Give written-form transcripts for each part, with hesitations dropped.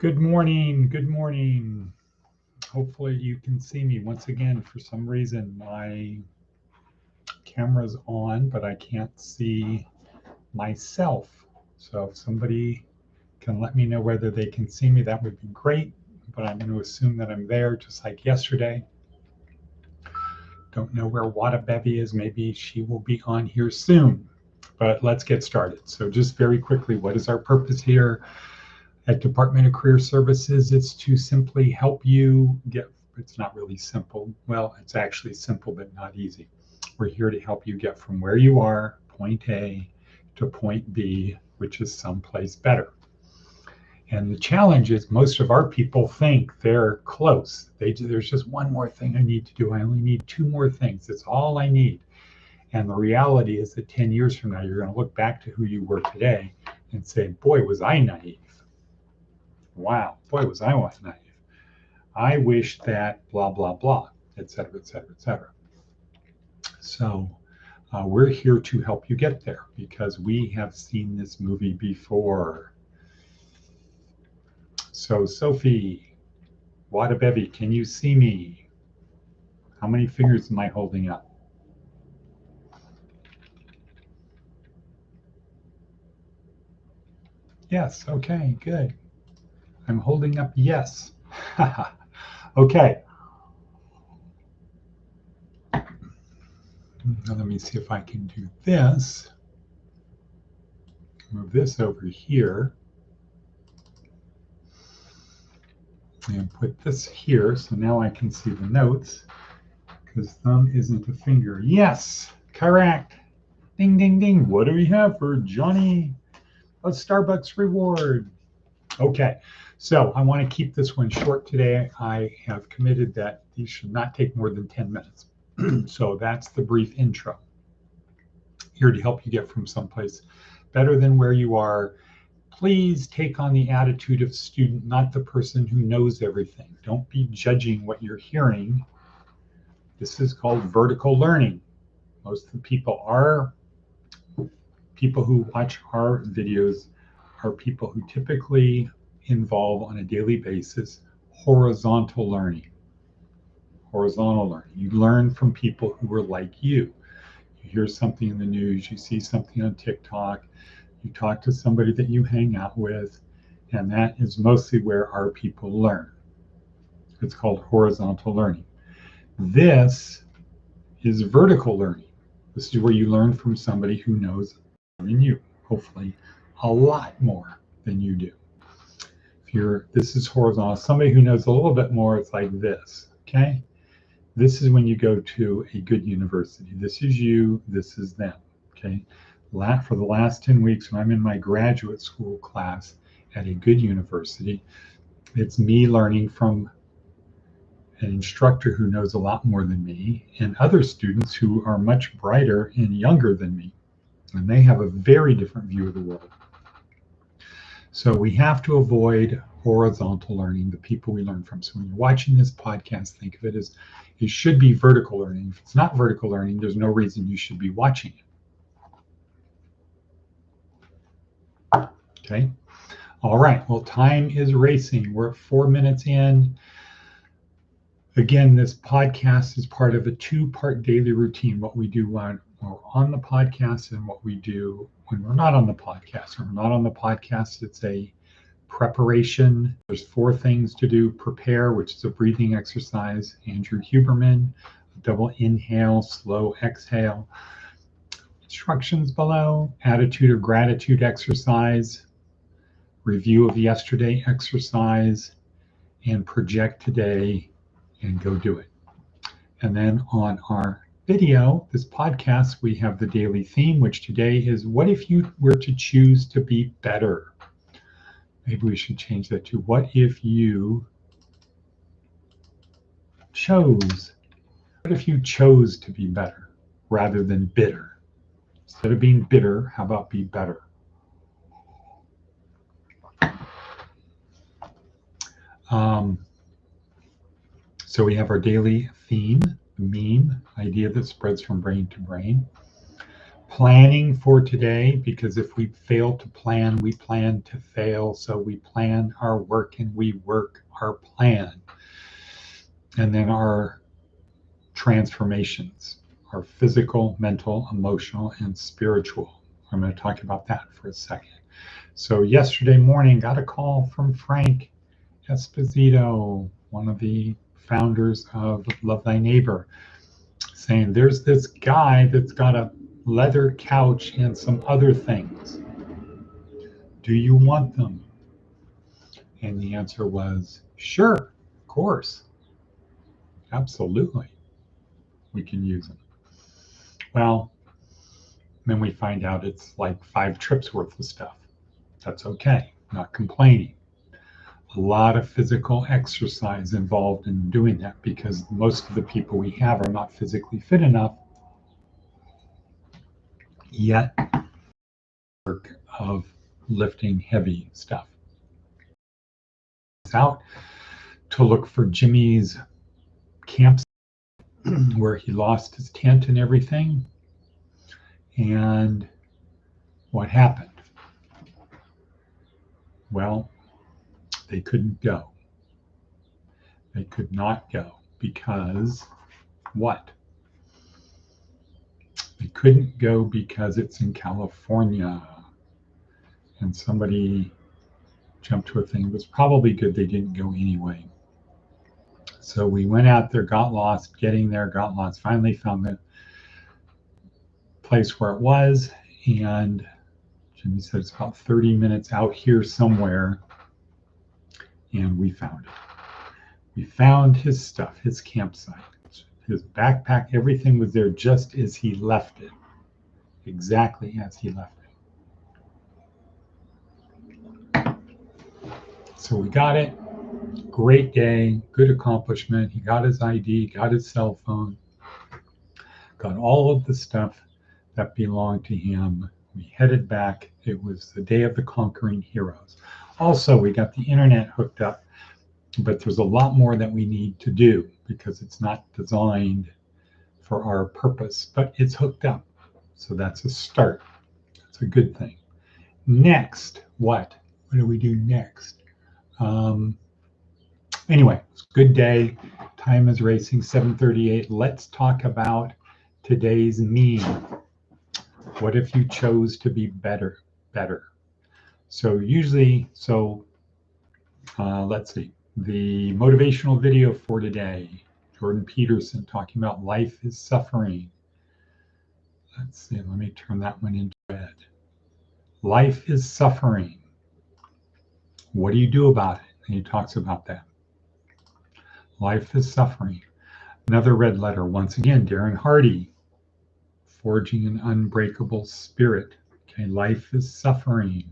Good morning. Good morning. Hopefully you can see me. Once again, for some reason, my camera's on, but I can't see myself. So if somebody can let me know whether they can see me, that would be great. But I'm going to assume that I'm there just like yesterday. Don't know where Wada Bevy is. Maybe she will be on here soon. But let's get started. So just very quickly, what is our purpose here? At Department of Career Services, it's to simply help you get, it's not really simple. Well, it's actually simple, but not easy. We're here to help you get from where you are, point A, to point B, which is someplace better. And the challenge is most of our people think they're close. There's just one more thing I need to do. I only need two more things. That's all I need. And the reality is that 10 years from now, you're going to look back to who you were today and say, boy, was I naive. Wow, boy, was I naive. I wish that blah, blah, blah, et cetera, et cetera, et cetera. So we're here to help you get there because we have seen this movie before. So Sophie, Wada Bevy, can you see me? How many fingers am I holding up? Yes, okay, good. I'm holding up yes. Okay. Now let me see if I can do this. Move this over here. And put this here, so now I can see the notes, because thumb isn't a finger. Yes, correct. Ding, ding, ding. What do we have for Johnny? A Starbucks reward. Okay, so I want to keep this one short today. I have committed that these should not take more than 10 minutes. So that's the brief intro. Here to help you get from someplace better than where you are. Please take on the attitude of student, not the person who knows everything. Don't be judging what you're hearing. This is called vertical learning. Most of the people who watch our videos are people who typically involve on a daily basis horizontal learning. Horizontal learning. You learn from people who are like you. You hear something in the news, you see something on TikTok, you talk to somebody that you hang out with, and that is mostly where our people learn. It's called horizontal learning. This is vertical learning. This is where you learn from somebody who knows more than you, hopefully a lot more than you do. This is horizontal. Somebody who knows a little bit more, it's like this, okay? This is when you go to a good university. This is you, this is them, okay? For the last 10 weeks, when I'm in my graduate school class at a good university, it's me learning from an instructor who knows a lot more than me and other students who are much brighter and younger than me. And they have a very different view of the world. So we have to avoid horizontal learning, the people we learn from. So when you're watching this podcast, think of it as it should be vertical learning. If it's not vertical learning, there's no reason you should be watching it. Okay. All right. Well, time is racing. We're at 4 minutes in. Again, this podcast is part of a 2-part daily routine. What we do when we're on the podcast and what we do when we're not on the podcast. When we're not on the podcast, it's a preparation. There's 4 things to do. Prepare, which is a breathing exercise. Andrew Huberman, double inhale, slow exhale. Instructions below. Attitude or gratitude exercise. Review of yesterday exercise. And project today and go do it. And then on our video, this podcast, we have the daily theme, which today is, what if you were to choose to be better? Maybe we should change that to, what if you chose? What if you chose to be better rather than bitter? Instead of being bitter, how about be better? So we have our daily theme, meme, idea that spreads from brain to brain. planning for today, because if we fail to plan, we plan to fail. So we plan our work and we work our plan. And then our transformations, our physical, mental, emotional, and spiritual. I'm going to talk about that for a second. So yesterday morning, got a call from Frank Esposito, one of the founders of Love Thy Neighbor, saying there's this guy that's got a leather couch and some other things. Do you want them? And the answer was, sure, of course. Absolutely. We can use them. Well, then we find out it's like 5 trips worth of stuff. That's okay, not complaining. A lot of physical exercise involved in doing that, because most of the people we have are not physically fit enough yet work of lifting heavy stuff. It's out to look for Jimmy's campsite where he lost his tent and everything. And what happened? Well, they couldn't go. They could not go because what? They couldn't go because it's in California. And somebody jumped to a thing. It was probably good they didn't go anyway. So we went out there, got lost, getting there, got lost, finally found the place where it was. And Jimmy said it's about 30 minutes out here somewhere. And we found it. We found his stuff, his campsite, his backpack, everything was there just as he left it. Exactly as he left it. So we got it. Great day, good accomplishment. He got his ID, got his cell phone, got all of the stuff that belonged to him. We headed back. It was the day of the conquering heroes. Also, we got the internet hooked up, but there's a lot more that we need to do because it's not designed for our purpose, but it's hooked up. So that's a start. That's a good thing. Next, what? What do we do next? Anyway, it's a good day. Time is racing, 7:38. Let's talk about today's meme. What if you chose to be better? So usually, let's see. The motivational video for today, Jordan Peterson talking about life is suffering. Let's see, let me turn that one into red. Life is suffering. What do you do about it? And he talks about that. Life is suffering. Another red letter, once again, Darren Hardy, forging an unbreakable spirit. Okay, life is suffering.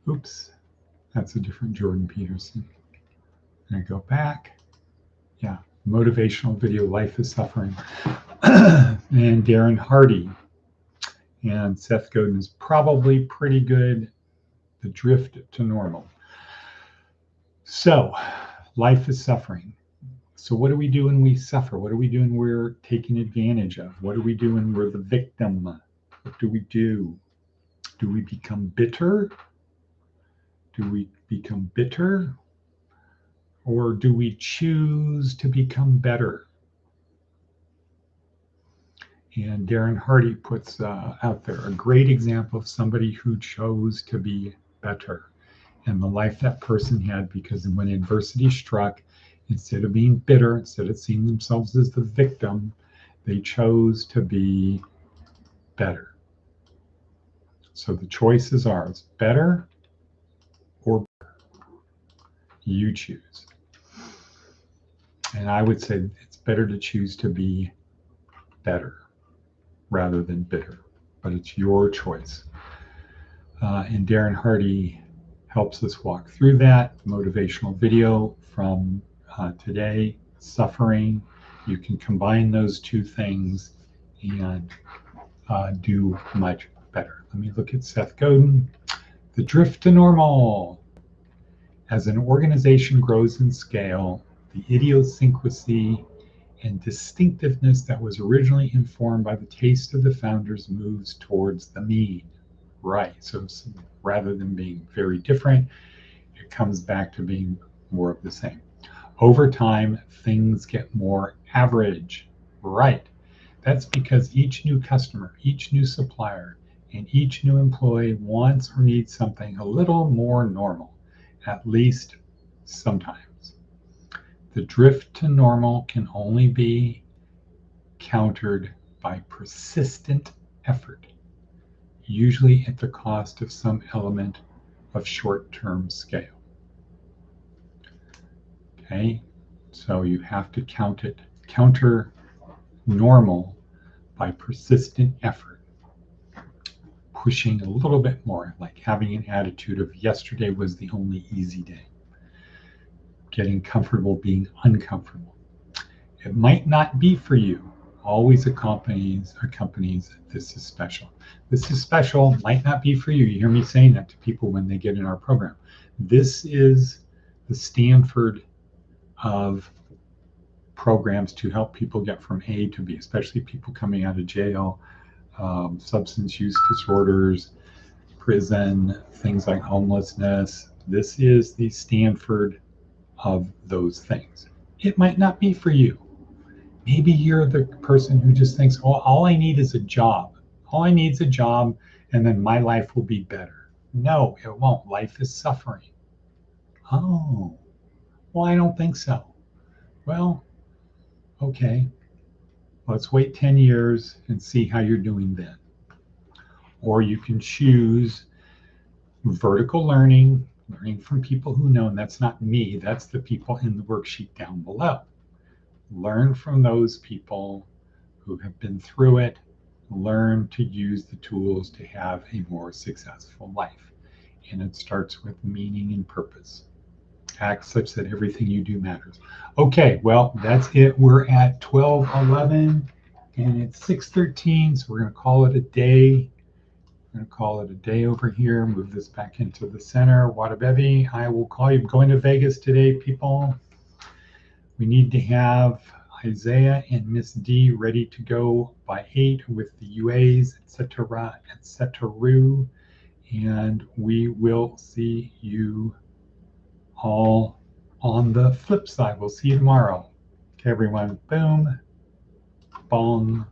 Oops, that's a different Jordan Peterson. I'm gonna go back. Yeah, motivational video, life is suffering. And Darren Hardy and Seth Godin is probably pretty good. The drift to normal. So, life is suffering. So what do we do when we suffer? What do we do when we're taken advantage of? What do we do when we're the victim? What do we do? Do we become bitter? Do we become bitter? Or do we choose to become better? And Darren Hardy puts out there a great example of somebody who chose to be better and the life that person had, because when adversity struck, instead of being bitter, instead of seeing themselves as the victim, they chose to be better. So the choice is ours, better or better. You choose. And I would say it's better to choose to be better rather than bitter, but it's your choice. And Darren Hardy helps us walk through that motivational video from today, suffering. You can combine those two things and do much better. Let me look at Seth Godin. The drift to normal. As an organization grows in scale, the idiosyncrasy and distinctiveness that was originally informed by the taste of the founders moves towards the mean. Right. So rather than being very different, it comes back to being more of the same. Over time, things get more average. Right. That's because each new customer, each new supplier, and each new employee wants or needs something a little more normal, at least sometimes. The drift to normal can only be countered by persistent effort, usually at the cost of some element of short-term scale. Okay, so you have to counter normal by persistent effort, pushing a little bit more, like having an attitude of yesterday was the only easy day, getting comfortable being uncomfortable. It might not be for you. Always accompanies this is special. This is special might not be for you. You hear me saying that to people when they get in our program. This is the Stanford of programs to help people get from A to B, especially people coming out of jail, substance use disorders, prison, things like homelessness. This is the Stanford of those things. It might not be for you. Maybe you're the person who just thinks, oh, all I need is a job. All I need is a job, and then my life will be better. No, it won't. Life is suffering. Oh, well, I don't think so. Well, okay. Let's wait 10 years and see how you're doing then. Or you can choose vertical learning, learning from people who know, and that's not me, that's the people in the worksheet down below. Learn from those people who have been through it, learn to use the tools to have a more successful life. And it starts with meaning and purpose. Act such that everything you do matters. Okay, well, that's it. We're at 12:11 and it's 6:13, so we're going to call it a day. I'm going to call it a day over here. Move this back into the center. Wadabevi, I will call you. I'm going to Vegas today, people. We need to have Isaiah and Miss D ready to go by 8 with the UAs, etc., etc. And we will see you all on the flip side. We'll see you tomorrow. Okay, everyone. Boom, bong.